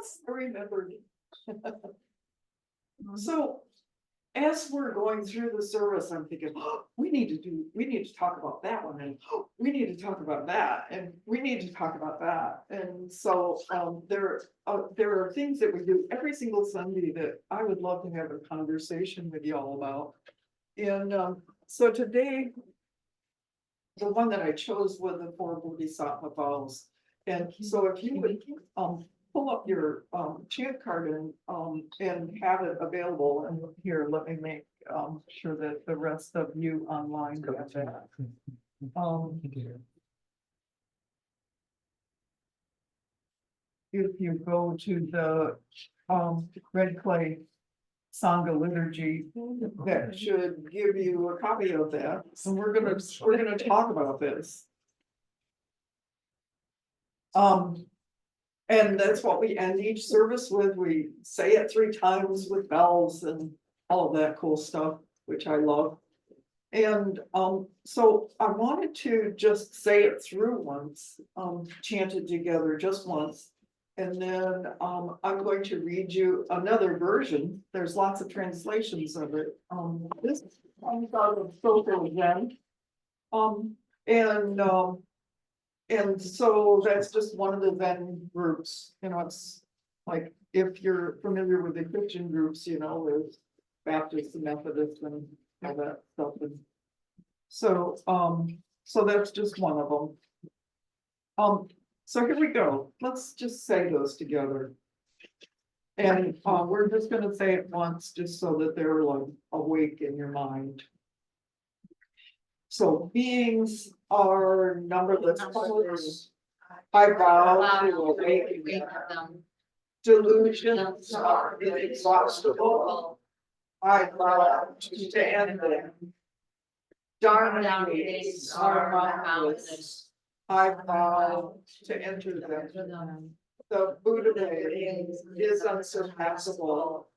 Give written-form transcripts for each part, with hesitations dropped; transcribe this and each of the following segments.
Yes, I remembered. So as we're going through the service, I'm thinking, oh, we need to talk about that one, and oh, we need to talk about that, and we need to talk about that. And so there are things that we do every single Sunday that I would love to have a conversation with you all about. And so today, the one that I chose was the 4 Bodhisattva Vows. And so if you would pull up your chant card and have it available, and here, let me make sure that the rest of you online get that. If you go to the Red Clay Sangha liturgy, that should give you a copy of that. So we're gonna talk about this. And that's what we end each service with. We say it 3 times with bells and all of that cool stuff, which I love. And so I wanted to just say it through once, chant it together just once. And then I'm going to read you another version. There's lots of translations of it. This comes out of SoKai again. And so that's just one of the Zen groups. You know, it's like if you're familiar with the Christian groups, you know, there's Baptists and Methodists and all that stuff. And so so that's just one of them. So here we go. Let's just say those together. And we're just going to say it once just so that they're like awake in your mind. So beings are numberless. I vow to awaken them. Delusions are inexhaustible. I vow to end them. Dharma gates are boundless. I vow to enter them. The Buddha way is unsurpassable.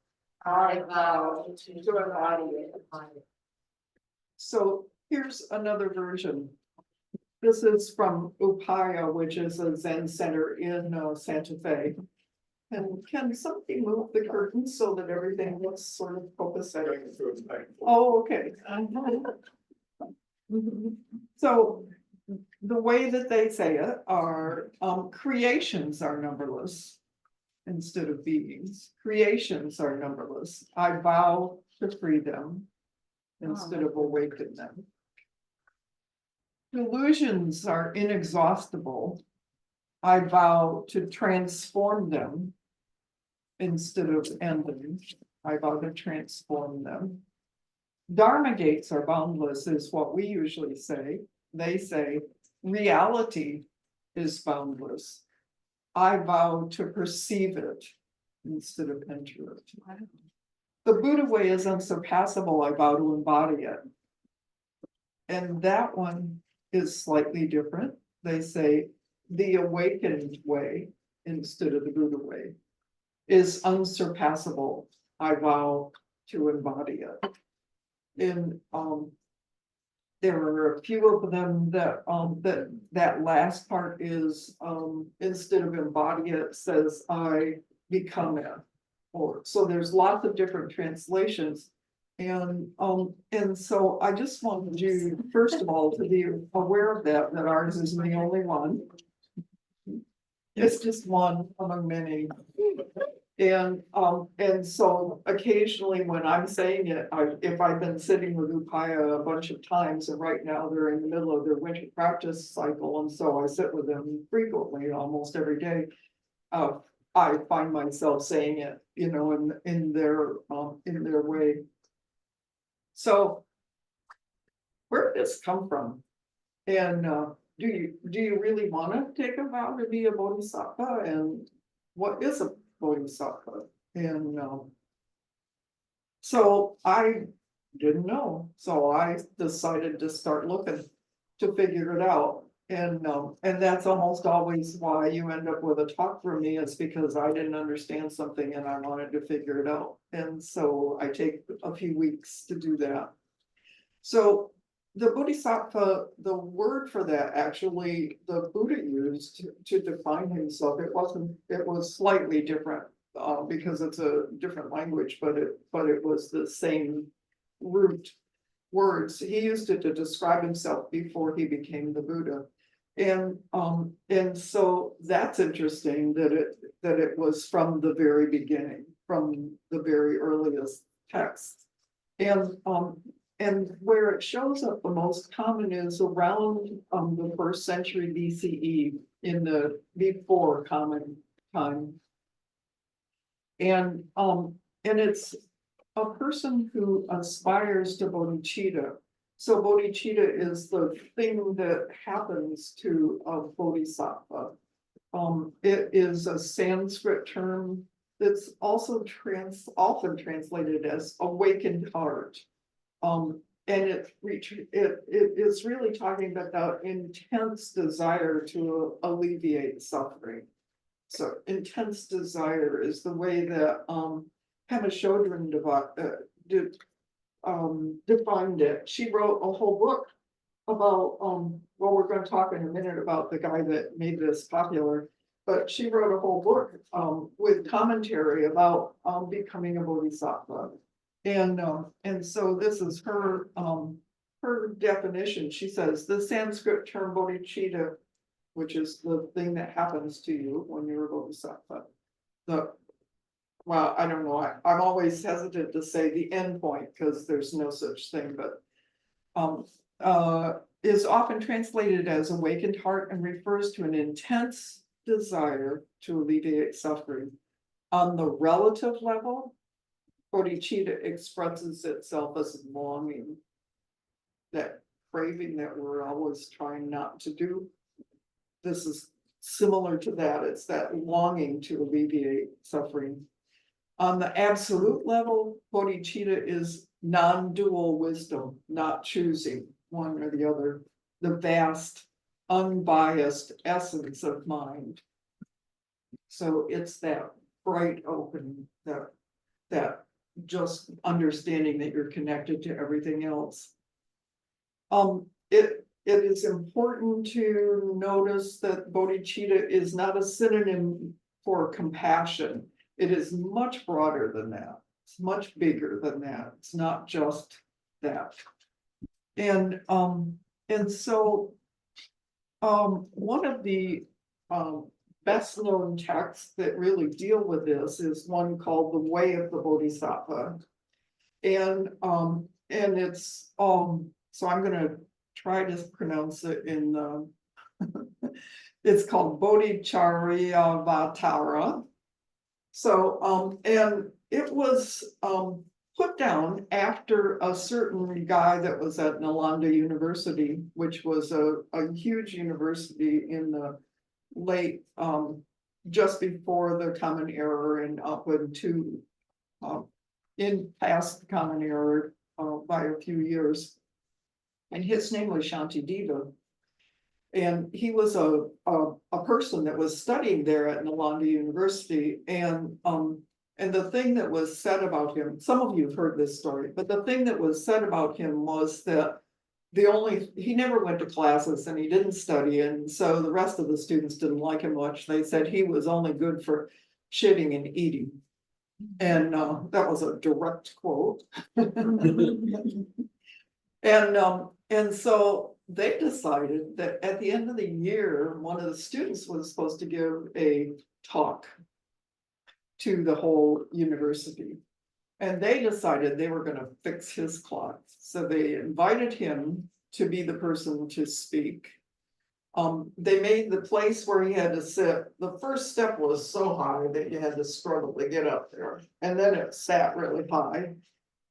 I vow to embody it. So here's another version. This is from Upaya, which is a Zen center in Santa Fe. And can somebody move the curtains so that everything looks sort of copacetic? Oh, okay. So the way that they say it are creations are numberless instead of beings. Creations are numberless. I vow to free them instead of awaken them. Delusions are inexhaustible. I vow to transform them instead of end them. I vow to transform them. Dharma gates are boundless is what we usually say. They say reality is boundless. I vow to perceive it instead of enter it. The Buddha way is unsurpassable. I vow to embody it. And that one is slightly different. They say the awakened way instead of the Buddha way is unsurpassable. I vow to embody it. And there are a few of them that that last part is instead of embody it says I become it. Or so there's lots of different translations. And so I just wanted you, first of all, to be aware of that ours is the only one. It's just one among many. And so occasionally when I'm saying it, if I've been sitting with Upaya a bunch of times, and right now they're in the middle of their winter practice cycle, and so I sit with them frequently, almost every day. I find myself saying it, you know, in their way. So where did this come from? And do you really want to take a vow to be a bodhisattva? And what is a bodhisattva? And so I didn't know. So I decided to start looking to figure it out. And that's almost always why you end up with a talk from me, is because I didn't understand something and I wanted to figure it out. And so I take a few weeks to do that. So the Bodhisattva, the word for that, actually, the Buddha used to define himself, it was slightly different. Because it's a different language, but it was the same root words. He used it to describe himself before he became the Buddha. And so that's interesting that it was from the very beginning, from the very earliest texts. And where it shows up the most common is around the 1st century BCE, in the before common time. And it's a person who aspires to bodhicitta. So bodhicitta is the thing that happens to a bodhisattva. It is a Sanskrit term that's also often translated as awakened heart. And it is really talking about that intense desire to alleviate suffering. So intense desire is the way that Pema Chodron defined it. She wrote a whole book about, well, we're going to talk in a minute about the guy that made this popular, but she wrote a whole book with commentary about becoming a bodhisattva. And so this is her definition. She says the Sanskrit term bodhicitta, which is the thing that happens to you when you're a bodhisattva. Well, I don't know, I'm always hesitant to say the end point because there's no such thing, but is often translated as awakened heart and refers to an intense desire to alleviate suffering. On the relative level, bodhicitta expresses itself as longing, that craving that we're always trying not to do. This is similar to that. It's that longing to alleviate suffering. On the absolute level, bodhicitta is non-dual wisdom, not choosing one or the other, the vast, unbiased essence of mind. So it's that bright open, that just understanding that you're connected to everything else. It is important to notice that bodhicitta is not a synonym for compassion. It is much broader than that. It's much bigger than that. It's not just that. And so one of the best known texts that really deal with this is one called The Way of the Bodhisattva. And it's so I'm going to try to pronounce it in it's called Bodhicharyavatara. So and it was put down after a certain guy that was at Nalanda University, which was a huge university in the late just before the Common Era and up into in past the Common Era by a few years. And his name was Shantideva. And he was a person that was studying there at Nalanda University. And the thing that was said about him, some of you have heard this story, but the thing that was said about him was that he never went to classes and he didn't study. And so the rest of the students didn't like him much. They said he was only good for shitting and eating. And that was a direct quote. And so they decided that at the end of the year, one of the students was supposed to give a talk to the whole university. And they decided they were going to fix his clock. So they invited him to be the person to speak. They made the place where he had to sit. The first step was so high that you had to struggle to get up there. And then it sat really high.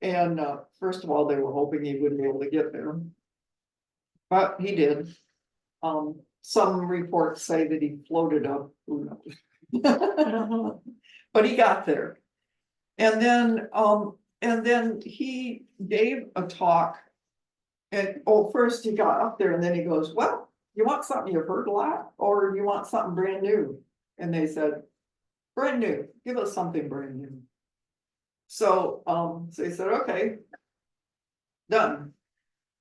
And first of all, they were hoping he wouldn't be able to get there. But he did. Some reports say that he floated up. Who knows? But he got there. And then he gave a talk. And first he got up there and then he goes, well, you want something you've heard a lot, or you want something brand new? And they said, brand new, give us something brand new. So he said, okay, done.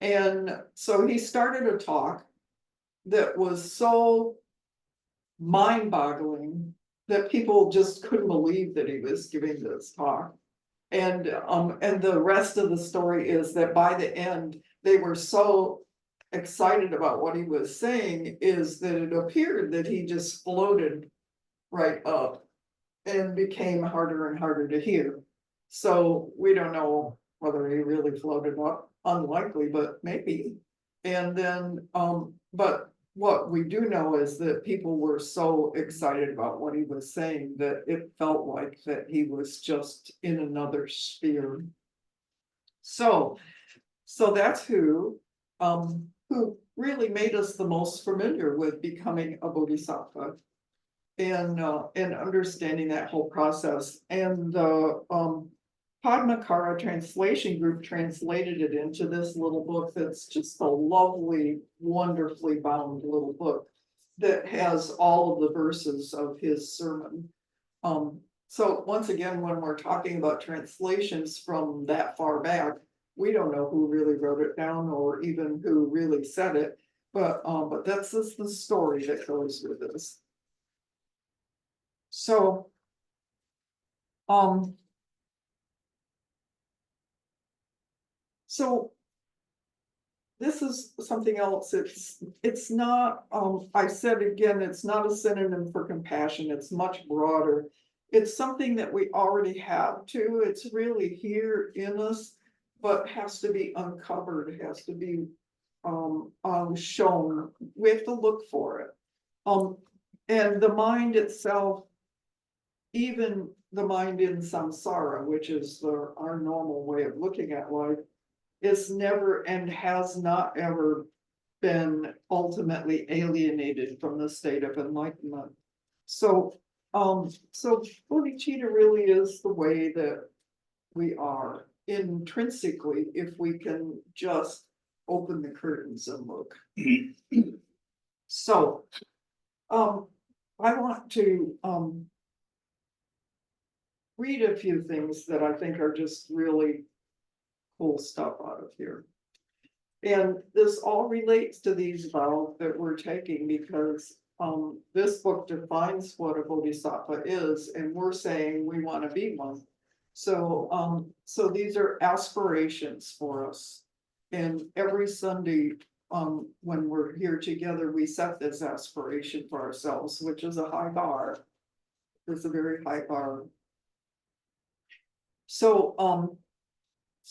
And so he started a talk that was so mind-boggling that people just couldn't believe that he was giving this talk. And the rest of the story is that by the end, they were so excited about what he was saying, is that it appeared that he just floated right up and became harder and harder to hear. So we don't know whether he really floated up, unlikely, but maybe. And then, but what we do know is that people were so excited about what he was saying that it felt like that he was just in another sphere. So that's who really made us the most familiar with becoming a bodhisattva and understanding that whole process. And the Padmakara translation group translated it into this little book that's just a lovely, wonderfully bound little book that has all of the verses of his sermon. So once again, when we're talking about translations from that far back, we don't know who really wrote it down or even who really said it, but that's just the story that goes with this. So, so this is something else. It's not, I said again, it's not a synonym for compassion. It's much broader. It's something that we already have too. It's really here in us, but has to be uncovered, has to be shown. We have to look for it. And the mind itself, even the mind in samsara, which is our normal way of looking at life, is never and has not ever been ultimately alienated from the state of enlightenment. So bodhicitta really is the way that we are intrinsically, if we can just open the curtains and look. So I want to read a few things that I think are just really cool stuff out of here. And this all relates to these vows that we're taking, because this book defines what a bodhisattva is, and we're saying we want to be one. So these are aspirations for us. And every Sunday, when we're here together, we set this aspiration for ourselves, which is a high bar. It's a very high bar.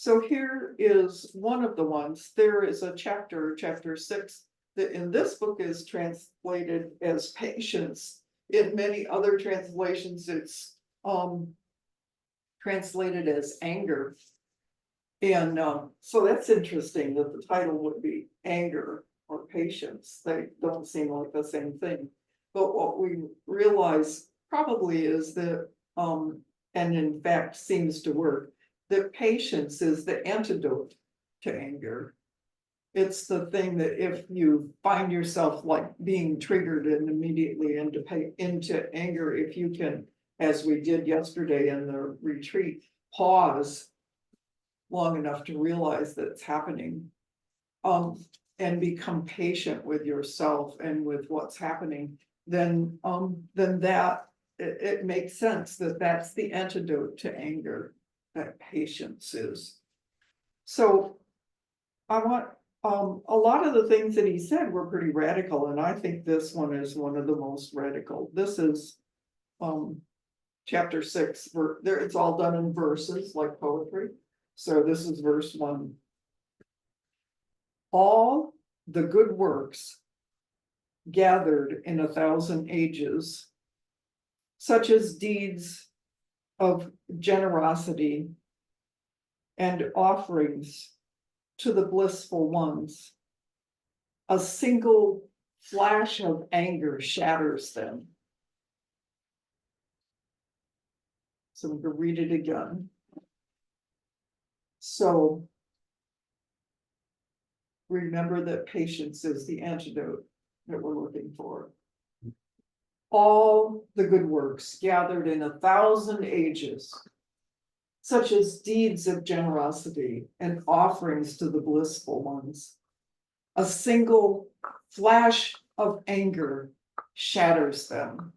So here is one of the ones. There is a chapter 6, that in this book is translated as patience. In many other translations, it's translated as anger. And so that's interesting that the title would be anger or patience. They don't seem like the same thing. But what we realize probably is that, and in fact seems to work, that patience is the antidote to anger. It's the thing that if you find yourself like being triggered and immediately into anger, if you can, as we did yesterday in the retreat, pause long enough to realize that it's happening, and become patient with yourself and with what's happening, then that it makes sense that that's the antidote to anger, that patience is. So I want, a lot of the things that he said were pretty radical, and I think this one is one of the most radical. This is chapter 6, there it's all done in verses like poetry. So this is verse 1. All the good works gathered in 1,000 ages, such as deeds of generosity and offerings to the blissful ones, a single flash of anger shatters them. So I'm going to read it again. So remember that patience is the antidote that we're looking for. All the good works gathered in 1,000 ages, such as deeds of generosity and offerings to the blissful ones. A single flash of anger shatters them.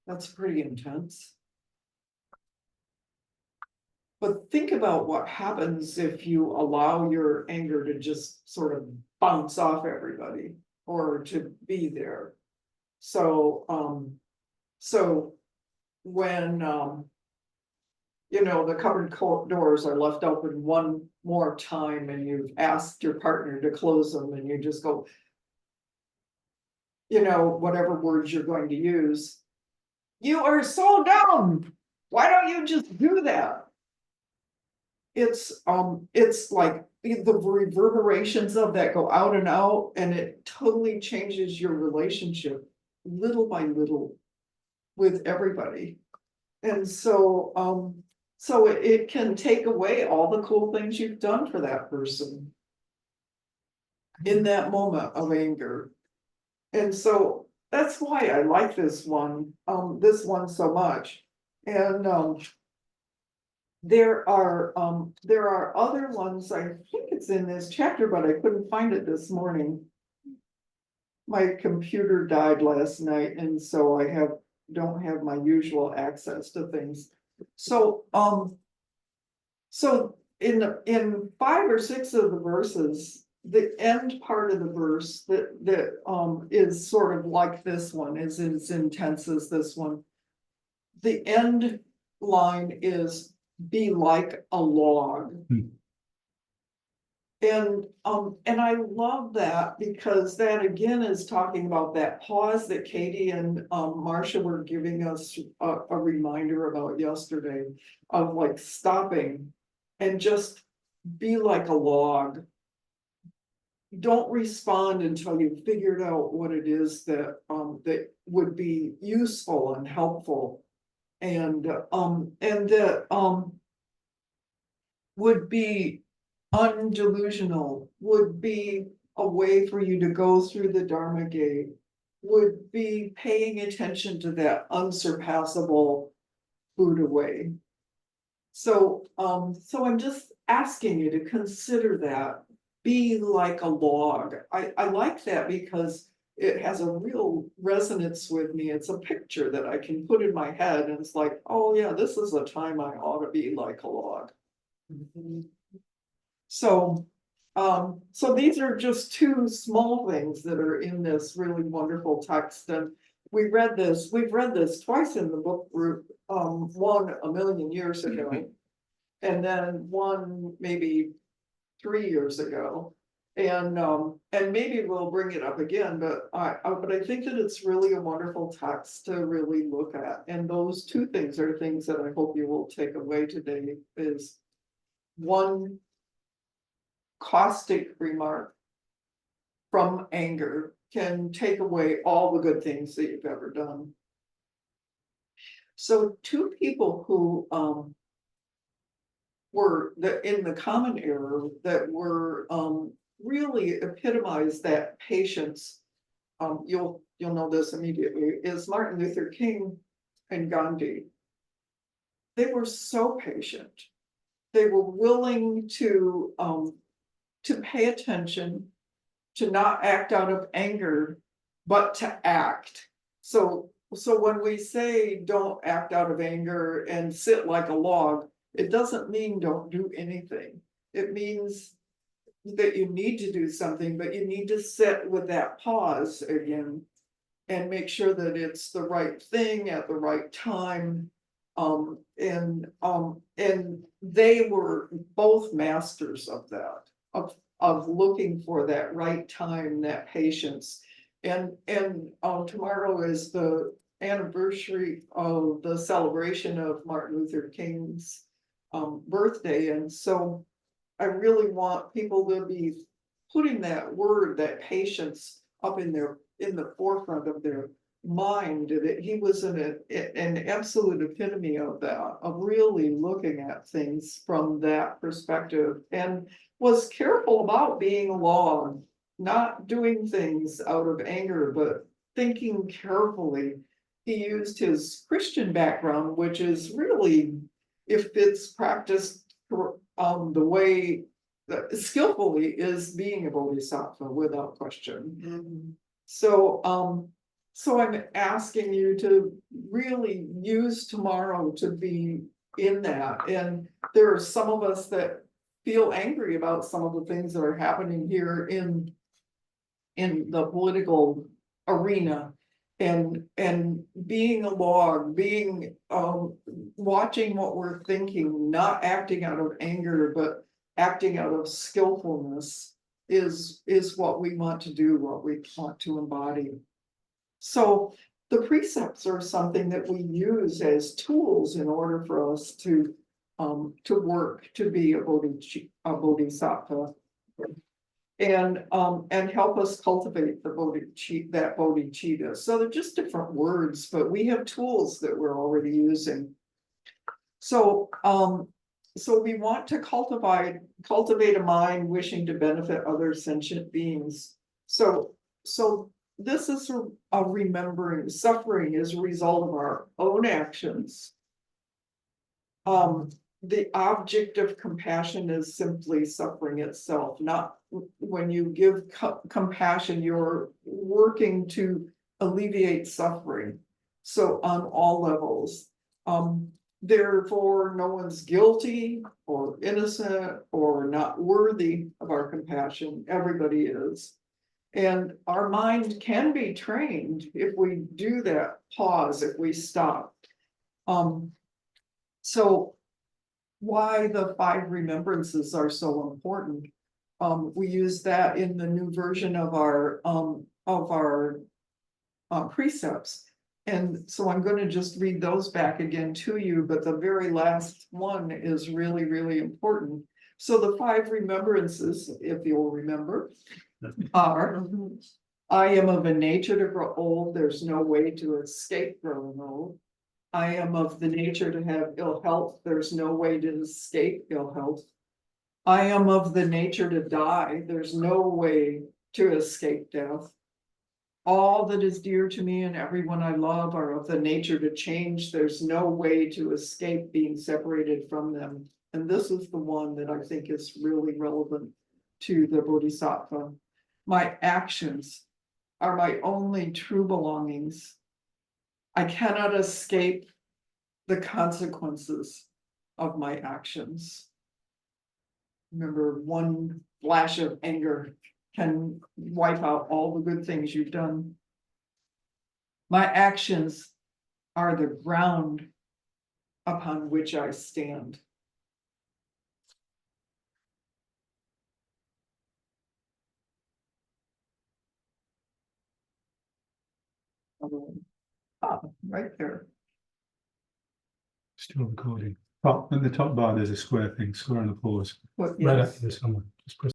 That's pretty intense. But think about what happens if you allow your anger to just sort of bounce off everybody or to be there. So, when, the cupboard doors are left open one more time and you've asked your partner to close them and you just go, whatever words you're going to use, you are so dumb. Why don't you just do that? It's like the reverberations of that go out and out, and it totally changes your relationship little by little with everybody. And so it can take away all the cool things you've done for that person in that moment of anger. And so that's why I like this one so much. And there are other ones, I think it's in this chapter, but I couldn't find it this morning. My computer died last night, and so I don't have my usual access to things. So in 5 or 6 of the verses, the end part of the verse that is sort of like this one, is as intense as this one. The end line is be like a log. And I love that, because that again is talking about that pause that Katie and Marcia were giving us a reminder about yesterday, of like stopping and just be like a log. Don't respond until you've figured out what it is that would be useful and helpful, and that would be undelusional, would be a way for you to go through the Dharma gate, would be paying attention to that unsurpassable Buddha way. So I'm just asking you to consider that. Be like a log. I like that because it has a real resonance with me. It's a picture that I can put in my head, and it's like, oh yeah, this is a time I ought to be like a log. So these are just 2 small things that are in this really wonderful text. And we've read this twice in the book group, one a million years ago, and then one maybe 3 years ago. And maybe we'll bring it up again, but I think that it's really a wonderful text to really look at. And those 2 things are things that I hope you will take away today. Is one caustic remark from anger can take away all the good things that you've ever done. So 2 people who were in the common era that were really epitomize that patience, you'll know this immediately, is Martin Luther King and Gandhi. They were so patient. They were willing to pay attention, to not act out of anger, but to act. So when we say don't act out of anger and sit like a log, it doesn't mean don't do anything. It means that you need to do something, but you need to sit with that pause again and make sure that it's the right thing at the right time. And they were both masters of that, of looking for that right time, that patience. And tomorrow is the anniversary of the celebration of Martin Luther King's birthday. And so I really want people to be putting that word, that patience, up in the forefront of their mind. That he was an absolute epitome of that, of really looking at things from that perspective, and was careful about being a log, not doing things out of anger, but thinking carefully he used his Christian background, which is really, if it's practiced the way that skillfully, is being a bodhisattva without question. So I'm asking you to really use tomorrow to be in that. And there are some of us that feel angry about some of the things that are happening here in the political arena. And being a log, being watching what we're thinking, not acting out of anger, but acting out of skillfulness is what we want to do, what we want to embody. So the precepts are something that we use as tools in order for us to work to be a bodhisattva. And help us cultivate the bodhicitta. So they're just different words, but we have tools that we're already using. So we want to cultivate a mind wishing to benefit other sentient beings. So this is a remembering suffering is a result of our own actions. The object of compassion is simply suffering itself. Not when you give compassion, you're working to alleviate suffering. So on all levels, therefore no one's guilty or innocent or not worthy of our compassion. Everybody is. And our mind can be trained if we do that pause, if we stop. So why the 5 remembrances are so important. We use that in the new version of our precepts. And so I'm going to just read those back again to you, but the very last one is really, really important. So the 5 remembrances, if you'll remember, are: I am of a nature to grow old, there's no way to escape growing old. I am of the nature to have ill health, there's no way to escape ill health. I am of the nature to die, there's no way to escape death. All that is dear to me and everyone I love are of the nature to change, there's no way to escape being separated from them. And this is the one that I think is really relevant to the Bodhisattva. My actions are my only true belongings. I cannot escape the consequences of my actions. Remember, one flash of anger can wipe out all the good things you've done. My actions are the ground upon which I stand. Right there. Still recording. But at the top bar, there's a square thing, square and a pause. What, Right yes. after this, somewhere. Just press